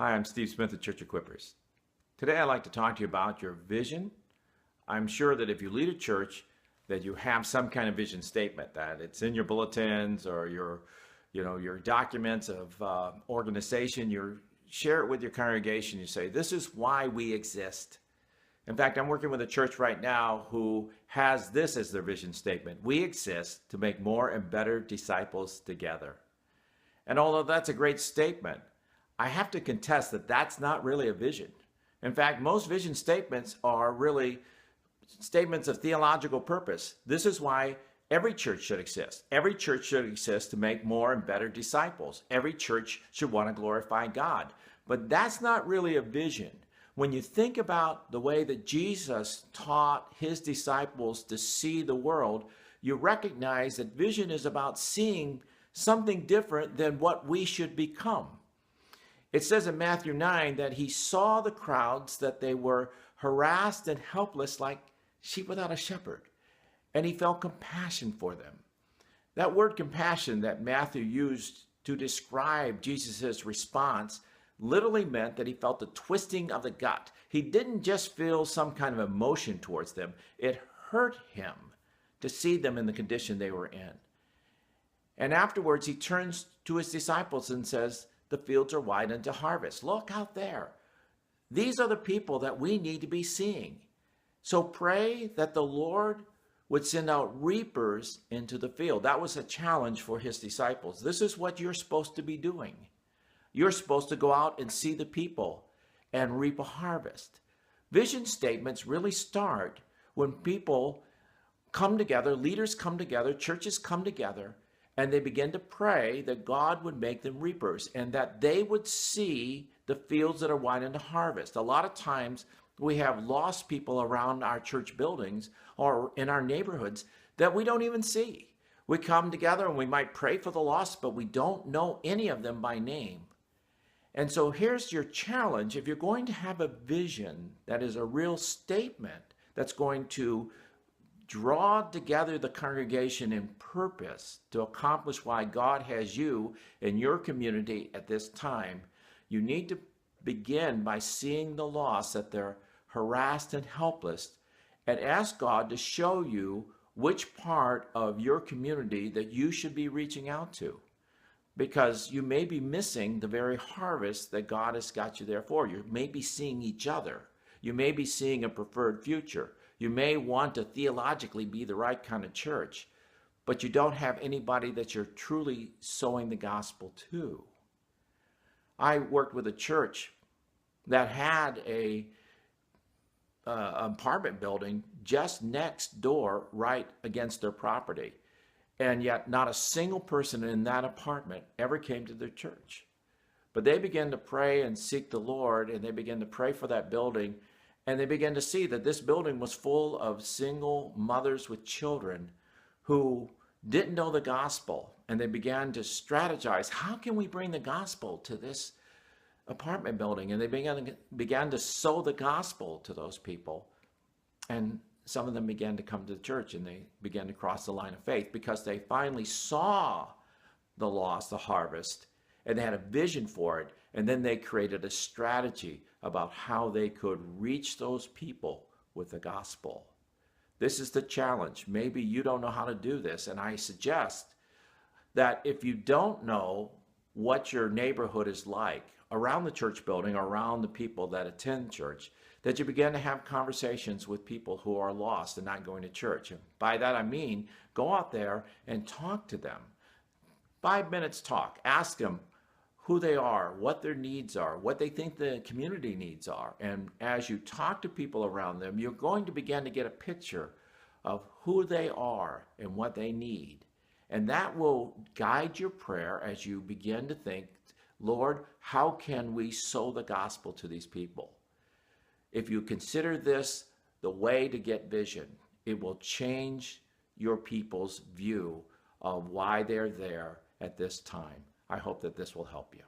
Hi, I'm Steve Smith at Church Equippers. Today I'd like to talk to you about your vision. I'm sure that if you lead a church, that you have some kind of vision statement, that it's in your bulletins or your documents of organization. You share it with your congregation. You say, this is why we exist. In fact, I'm working with a church right now who has this as their vision statement. We exist to make more and better disciples together. And although that's a great statement, I have to contest that that's not really a vision. In fact, most vision statements are really statements of theological purpose. This is why every church should exist. Every church should exist to make more and better disciples. Every church should want to glorify God. But that's not really a vision. When you think about the way that Jesus taught his disciples to see the world, you recognize that vision is about seeing something different than what we should become. It says in Matthew 9 that he saw the crowds, that they were harassed and helpless like sheep without a shepherd, and he felt compassion for them. That word compassion that Matthew used to describe Jesus' response literally meant that he felt the twisting of the gut. He didn't just feel some kind of emotion towards them. It hurt him to see them in the condition they were in. And afterwards, he turns to his disciples and says, the fields are wide unto harvest. Look out there. These are the people that we need to be seeing. So pray that the Lord would send out reapers into the field. That was a challenge for his disciples. This is what you're supposed to be doing. You're supposed to go out and see the people and reap a harvest. Vision statements really start when people come together, leaders come together, churches come together, and they begin to pray that God would make them reapers and that they would see the fields that are wide into harvest. A lot of times we have lost people around our church buildings or in our neighborhoods that we don't even see. We come together and we might pray for the lost, but we don't know any of them by name. And so here's your challenge. If you're going to have a vision that is a real statement that's going to draw together the congregation in purpose to accomplish why God has you in your community at this time, you need to begin by seeing the lost, that they're harassed and helpless, and ask God to show you which part of your community that you should be reaching out to. Because you may be missing the very harvest that God has got you there for. You may be seeing each other. You may be seeing a preferred future. You may want to theologically be the right kind of church, but you don't have anybody that you're truly sowing the gospel to. I worked with a church that had a apartment building just next door, right against their property. And yet not a single person in that apartment ever came to their church. But they began to pray and seek the Lord, and they began to pray for that building. And they began to see that this building was full of single mothers with children who didn't know the gospel. And they began to strategize, how can we bring the gospel to this apartment building? And they began to sow the gospel to those people. And some of them began to come to the church, and they began to cross the line of faith because they finally saw the loss, the harvest, and they had a vision for it. And then they created a strategy about how they could reach those people with the gospel. This is the challenge. Maybe you don't know how to do this, and I suggest that if you don't know what your neighborhood is like around the church building, around the people that attend church, that you begin to have conversations with people who are lost and not going to church. And by that I mean, go out there and talk to them. 5 minutes talk. Ask them who they are, what their needs are, what they think the community needs are. And as you talk to people around them, you're going to begin to get a picture of who they are and what they need. And that will guide your prayer as you begin to think, Lord, how can we sow the gospel to these people? If you consider this the way to get vision, it will change your people's view of why they're there at this time. I hope that this will help you.